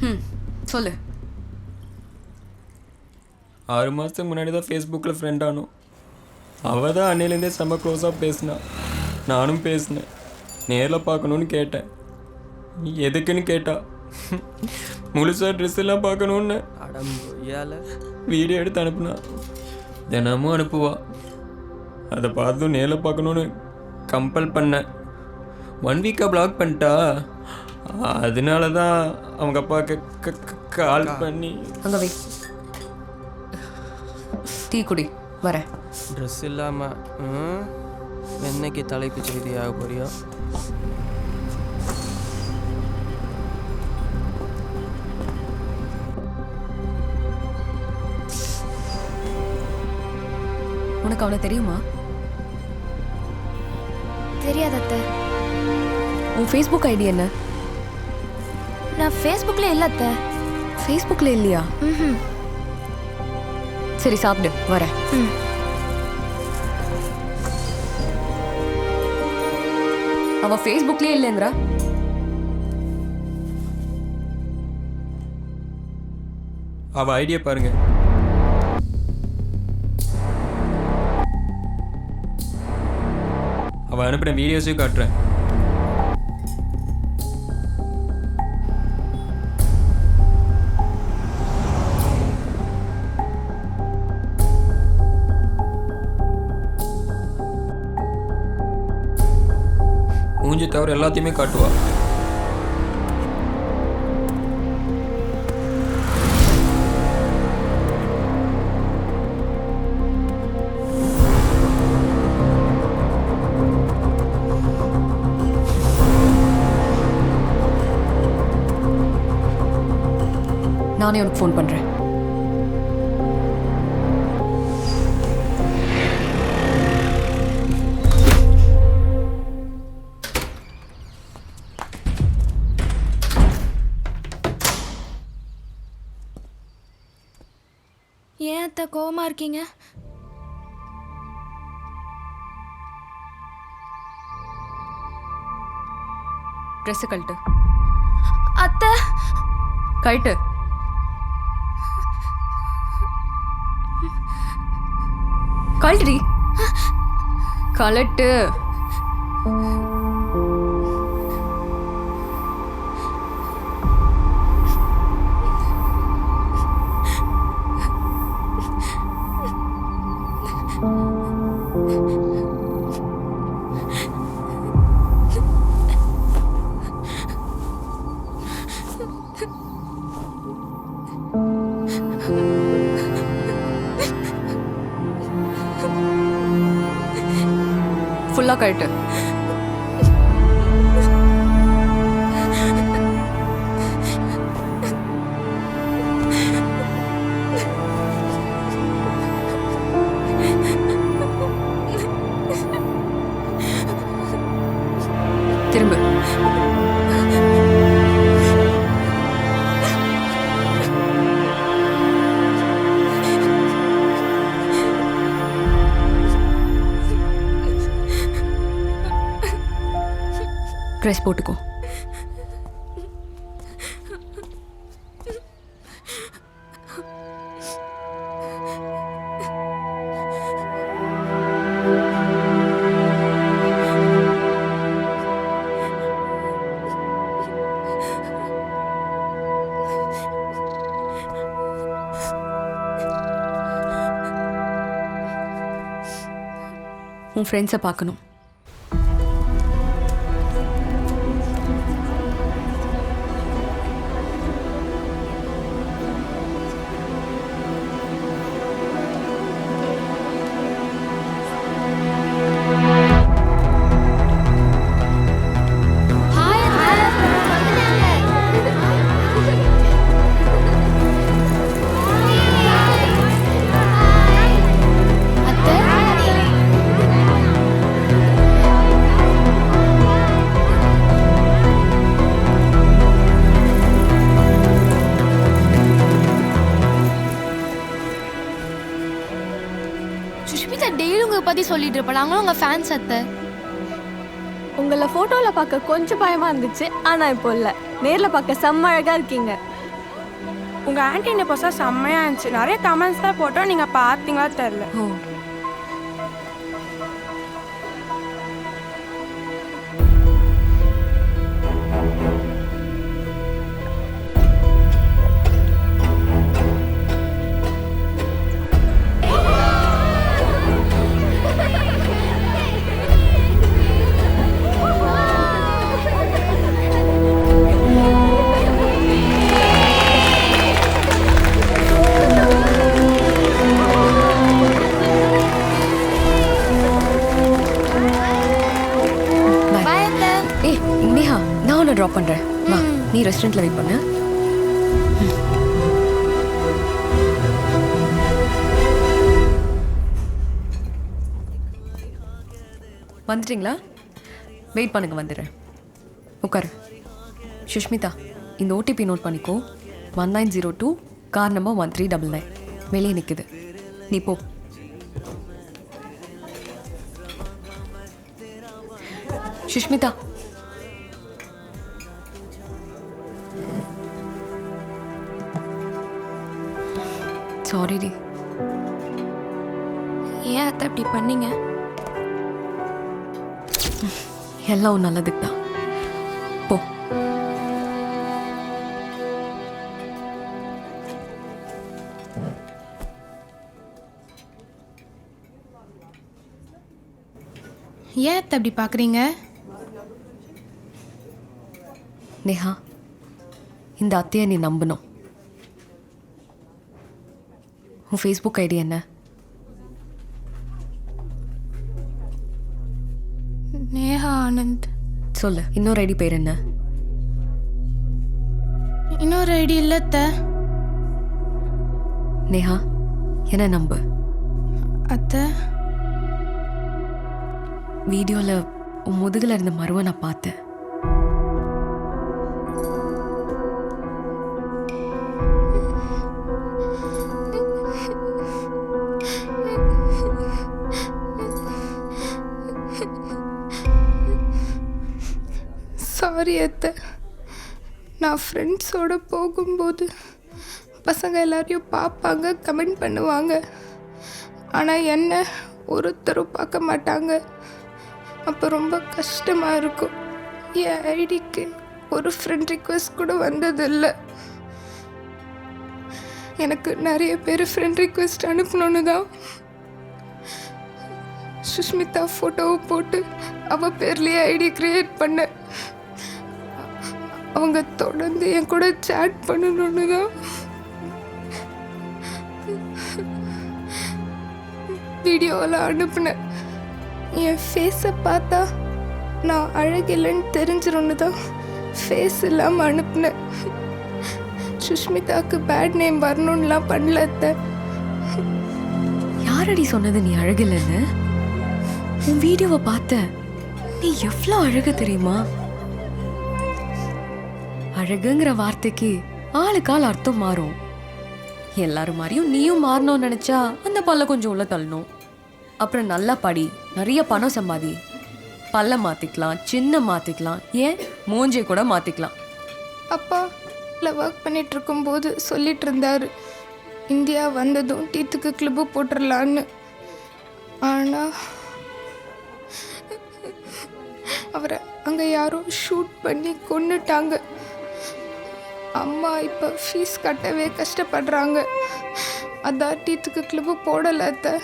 ம் சொல்லு. 6 மாதத்துக்கு முன்னாடி தான் ஃபேஸ்புக்கில் ஃப்ரெண்ட் ஆனோம். அவள் தான் அன்னையிலேருந்தே செம்ம க்ளோஸாக பேசினா. நானும் பேசினேன். நேரில் பார்க்கணுன்னு கேட்டேன். எதுக்குன்னு கேட்டா முழுசாக ட்ரெஸ் எல்லாம் பார்க்கணுன்னு வீடியோ எடுத்து அனுப்புனா. தினமும் அனுப்புவா. அதை பார்த்தும் நேரில் பார்க்கணுன்னு கம்பல் பண்ணேன். 1 வீக்காக பிளாக் பண்ணிட்டா. அதனால தான் அவங்க அப்பாவுக்கு கால் பண்ணி அங்கே வை, டீ குடி வரேன். ட்ரெஸ் இல்லாமல் என்னைக்கு தலைக்கு செய்தி ஆக போறியோ. உனக்கு அவனை தெரியுமா? தெரியாது அத்தை. உன் ஃபேஸ்புக் ஐடி என்ன? நான் ஃபேஸ்புக்கில் இல்லை அத்தை. ஃபேஸ்புக்கில் இல்லையா? ம். சரி சாப்பிடு வரேன். ம். அவன் ஃபேஸ்புக்லேயே இல்லைங்கிறா. அவள் ஐடியா பாருங்க. அவள் அனுப்பின வீடியோஸையும் காட்டுறேன். மூஞ்சி தவிர எல்லாத்தையுமே காட்டுவா. நானே உனக்கு ஃபோன் பண்ணுறேன். ஏன் அத்தை கோவமா இருக்கீங்க? ட்ரெஸ்ஸு கழட்டு. அத்தை கழட்டு. கழட்டுடி. கழட்டு. ஃபுல்லாக கழட்டு. திரும்ப. ட்ரெஸ் போட்டுக்கோ. உன் ஃப்ரெண்ட்ஸை பார்க்கணும். பத்தி சொல்லிட்டு இருப்பேன். நாங்களும் உங்க ஃபேன்ஸ் அத்தை. உங்களை ஃபோட்டோவில் பார்க்க கொஞ்சம் பயமாக இருந்துச்சு, ஆனால் இப்போ இல்லை. நேரில் பார்க்க செம்ம அழகாக இருக்கீங்க. உங்கள் ஆன்டி என்ன போசா செம்மையாக இருந்துச்சு. நிறைய கமெண்ட்ஸ் தான் போட்டோம், நீங்கள் பார்த்தீங்களா தெரில. ஓ பாய் அத்தை. ஏய் நேஹா, நான் உன்னை ட்ராப் பண்ணுறேன். வா, நீ ரெஸ்டாரண்ட்டில் வெயிட் பண்ணு. வந்துட்டீங்களா? வெயிட் பண்ணுங்க, வந்துடுறேன். உட்காரு. சுஷ்மிதா, இந்த ஓடிபி நோட் பண்ணிக்கோ. 1902 கார் நம்பர் 1399 வெளியே நிற்குது. நீ போ. சுஷ்மிதா, சாரி டி. ஏன் அத்தை இப்படி பண்ணீங்க? எல்லாம் உன் நல்லதுக்கு தான். போ. ஏன் அத்தை இப்படி பார்க்குறீங்க? நேஹா, இந்த அத்தையை நீ நம்பணும். உன் ஃபேஸ்புக் ஐடி என்ன? நேஹா ஆனந்த். சொல்லு. இன்னொரு ஐடி பேர் என்ன? இன்னொரு ஐடி இல்லை அத்தை. நேஹா, என்ன நம்பு. அத்தை, வீடியோவில் உன் முதுகில் இருந்த மருவை நான் பார்த்தேன். சாரி அத்தை. நான் ஃப்ரெண்ட்ஸோடு போகும்போது பசங்க எல்லாரையும் பார்ப்பாங்க, கமெண்ட் பண்ணுவாங்க. ஆனால் என்ன ஒருத்தரும் பார்க்க மாட்டாங்க. அப்போ ரொம்ப கஷ்டமாக இருக்கும். என் ஐடிக்கு ஒரு ஃப்ரெண்ட் ரிக்வெஸ்ட் கூட வந்ததில்லை. எனக்கு நிறைய பேர் ஃப்ரெண்ட் ரிக்வெஸ்ட் அனுப்பணுன்னு தான் சுஷ்மிதா ஃபோட்டோவை போட்டு அவள் பேர்லேயே ஐடி க்ரியேட் பண்ணேன். அவங்க தொடர்ந்து என் கூட சேட் பண்ணணும்னு தான் வீடியோவில் அனுப்புனேன். என் ஃபேஸை பார்த்தா நான் அழகில்லைன்னு தெரிஞ்சிரும்னு தான் ஃபேஸ் இல்லாமல் அனுப்புனேன். சுஷ்மிதாவுக்கு பேட் நேம் வரணும்லாம் பண்ணல அத்தை. யாரடி சொன்னது நீ அழகில்லைன்னு? உன் வீடியோவை பார்த்தேன். நீ எவ்வளோ அழகு தெரியுமா? அழகுங்கிற வார்த்தைக்கு ஆளுக்கால் அர்த்தம் மாறும். எல்லாரும் மாதிரியும் நீயும் மாறணும்னு நினைச்சா அந்த பல்ல கொஞ்சம் உள்ள தள்ளணும். அப்புறம் நல்லா படி, நிறைய பணம் சம்பாதி. பல்ல மாத்திக்கலாம், சின்ன மாத்திக்கலாம், ஏன் மூஞ்சை கூட மாத்திக்கலாம். அப்பா ஒர்க் பண்ணிட்டு இருக்கும்போது சொல்லிட்டு இருந்தார், இந்தியா வந்ததும் டீத்துக்கு கிளிப்பு போட்டுடலான்னு. ஆனால் அவரை அங்கே யாரோ ஷூட் பண்ணி கொன்னுட்டாங்க. அம்மா இப்போ ஃபீஸ் கட்டவே கஷ்டப்படுறாங்க. அதான் டீத்துக்கு கிளிப்பு போடலை அத்தை.